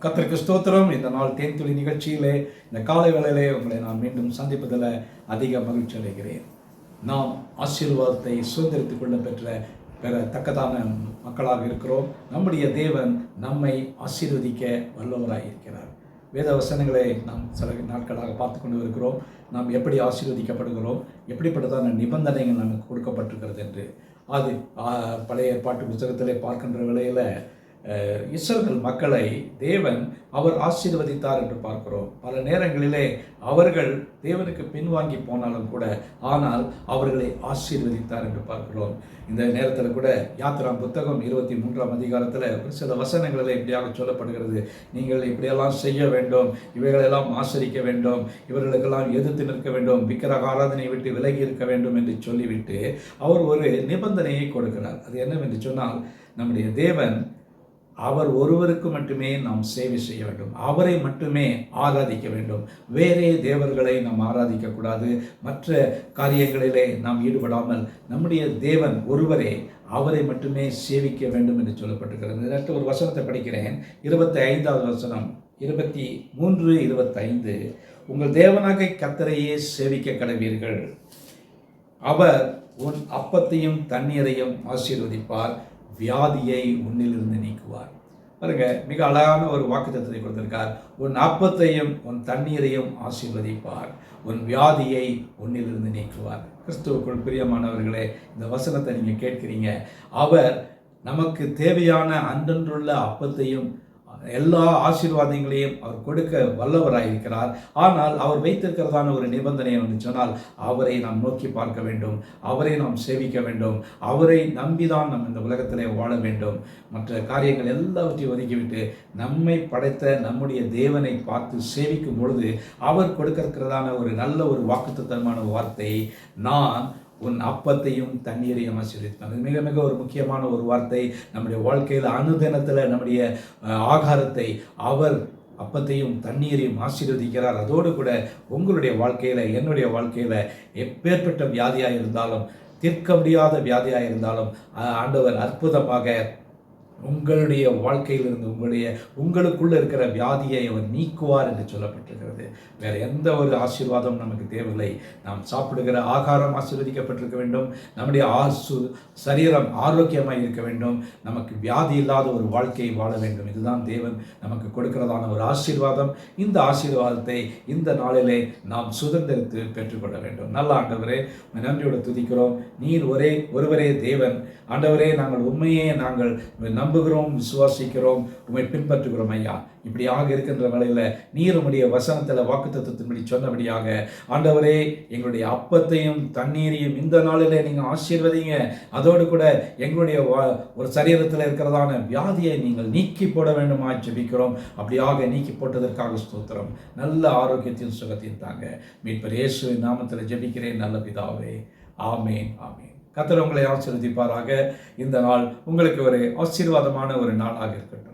கர்த்தருக்கு ஸ்தோத்திரம். இந்த நாள் தேன்துளி நிகழ்ச்சியிலே இந்த காலை வேளையிலே உங்களை நான் மீண்டும் சந்திப்பதில் அதிக மகிழ்ச்சி அடைகிறேன். நாம் ஆசீர்வாதத்தை சுதந்திரித்துக் கொள்ள பெறத்தக்கதான மக்களாக இருக்கிறோம். நம்முடைய தேவன் நம்மை ஆசீர்வதிக்க வல்லவராக இருக்கிறார். வேத வசனங்களை நாம் சில நாட்களாக பார்த்து கொண்டு இருக்கிறோம். நாம் எப்படி ஆசீர்வதிக்கப்படுகிறோம், எப்படிப்பட்டதான நிபந்தனைகள் நமக்கு கொடுக்கப்பட்டிருக்கிறது என்று அது பழைய ஏற்பாட்டு புத்தகத்திலே பார்க்கின்ற வேளையில் இஸ்ரவேல் மக்களை தேவன் அவர் ஆசீர்வதித்தார் என்று பார்க்கிறோம். பல நேரங்களிலே அவர்கள் தேவனுக்கு பின்வாங்கி போனாலும் கூட ஆனால் அவர்களை ஆசீர்வதித்தார் என்று பார்க்கிறோம். இந்த நேரத்தில் கூட யாத்திராம் புத்தகம் 23ஆம் அதிகாரத்தில் ஒரு சில வசனங்களில் இப்படியாக சொல்லப்படுகிறது. நீங்கள் இப்படியெல்லாம் செய்ய வேண்டும், இவைகளெல்லாம் ஆசரிக்க வேண்டும், இவர்களுக்கெல்லாம் எதிர்த்து நிற்க வேண்டும், விக்கிரக ஆராதனை விட்டு விலகி இருக்க வேண்டும் என்று சொல்லிவிட்டு அவர் ஒரு நிபந்தனையை கொடுக்கிறார். அது என்னவென்று சொன்னால், நம்முடைய தேவன் அவர் ஒருவருக்கு மட்டுமே நாம் சேவை செய்ய வேண்டும், அவரை மட்டுமே ஆராதிக்க வேண்டும். வேறே தேவர்களை நாம் ஆராதிக்கக்கூடாது, மற்ற காரியங்களிலே நாம் ஈடுபடாமல் நம்முடைய தேவன் ஒருவரே, அவரை மட்டுமே சேவிக்க வேண்டும் என்று சொல்லப்பட்டிருக்கிறது. இதற்கு ஒரு வசனத்தை படிக்கிறேன். 25வது வசனம், 23, 25. உங்கள் தேவனாக கர்த்தரையே சேவிக்க கடவீர்கள், அவர் உன் அப்பத்தையும் தண்ணீரையும் ஆசீர்வதிப்பார், வியாதியை உன்னிலிருந்து நீக்குவார். பாருங்க, மிக அழகான ஒரு வாக்குத்தத்தத்தை கொடுத்திருக்கார். உன் அப்பத்தையும் உன் தண்ணீரையும் ஆசீர்வதிப்பார், உன் வியாதியை உன்னிலிருந்து நீக்குவார். கிறிஸ்துவுக்குள் பிரியமானவர்களே, இந்த வசனத்தை நீங்கள் கேட்கிறீங்க. அவர் நமக்கு தேவையான அன்றன்றுள்ள அப்பத்தையும் எல்லா ஆசீர்வாதங்களையும் அவர் கொடுக்க வல்லவராயிருக்கிறார். ஆனால் அவர் வைத்திருக்கிறதான ஒரு நிபந்தனை என்று சொன்னால், அவரை நாம் நோக்கி பார்க்க வேண்டும், அவரை நாம் சேவிக்க வேண்டும், அவரை நம்பிதான் நாம் இந்த உலகத்திலே வாழ வேண்டும். மற்ற காரியங்கள் எல்லாவற்றையும் ஒதுக்கிவிட்டு நம்மை படைத்த நம்முடைய தேவனை பார்த்து சேவிக்கும் பொழுது அவர் கொடுக்கிறதான ஒரு நல்ல ஒரு வாக்குத்தத்தமான வார்த்தை, நான் உன் அப்பத்தையும் தண்ணீரையும் ஆசீர்வதித்தார். மிக மிக ஒரு முக்கியமான ஒரு வார்த்தை. நம்முடைய வாழ்க்கையில் அனுதினத்தில் நம்முடைய ஆகாரத்தை அவர் அப்பத்தையும் தண்ணீரையும் ஆசீர்வதிக்கிறார். அதோடு கூட உங்களுடைய வாழ்க்கையில், என்னுடைய வாழ்க்கையில் எப்பேற்பட்ட வியாதியாக இருந்தாலும், தீர்க்க முடியாத வியாதியாக இருந்தாலும் ஆண்டவர் அற்புதமாக உங்களுடைய வாழ்க்கையிலிருந்து உங்களுக்குள்ள இருக்கிற வியாதியை அவர் நீக்குவார் என்று சொல்லப்பட்டிருக்கிறது. வேறு எந்த ஒரு ஆசீர்வாதம் நமக்கு தேவையில்லை. நாம் சாப்பிடுகிற ஆகாரம் ஆசீர்வதிக்கப்பட்டிருக்க வேண்டும், நம்முடைய சரீரம் ஆரோக்கியமாக இருக்க வேண்டும், நமக்கு வியாதி இல்லாத ஒரு வாழ்க்கையை வாழ வேண்டும். இதுதான் தேவன் நமக்கு கொடுக்கிறதான ஒரு ஆசீர்வாதம். இந்த ஆசீர்வாதத்தை இந்த நாளிலே நாம் சுதந்திரித்து பெற்றுக்கொள்ள வேண்டும். நல்ல ஆண்டவரே, நன்றியோடு துதிக்கிறோம். நீர் ஒருவரே தேவன். ஆண்டவரே, நாங்கள் உண்மையே நாங்கள் நம்புகிறோம், விசுவாசிக்கிறோம், உண்மை பின்பற்றுகிறோம் ஐயா. இப்படியாக இருக்கின்ற வேளையில் நீர் உம்முடைய வசனத்தில் வாக்குத்தத்தத்தின்படி சொன்னபடியாக ஆண்டவரே, எங்களுடைய அப்பத்தையும் தண்ணீரையும் இந்த நாளில் நீங்கள் ஆசீர்வதிங்க. அதோடு கூட எங்களுடைய ஒரு சரீரத்தில் இருக்கிறதான வியாதியை நீங்கள் நீக்கி போட வேண்டுமா ஜெபிக்கிறோம். அப்படியாக நீக்கி போட்டதற்காக ஸ்தோத்திரம். நல்ல ஆரோக்கியத்தின் சுகத்தையும் தாங்க. மீட்பர் இயேசுவின் நாமத்தில் ஜெபிக்கிறேன் நல்ல பிதாவே. ஆமேன், ஆமேன். கர்த்தர் உங்களை ஆசீர்வதிப்பாராக. இந்த நாள் உங்களுக்கு ஒரு ஆசீர்வாதமான ஒரு நாளாக இருக்கட்டும்.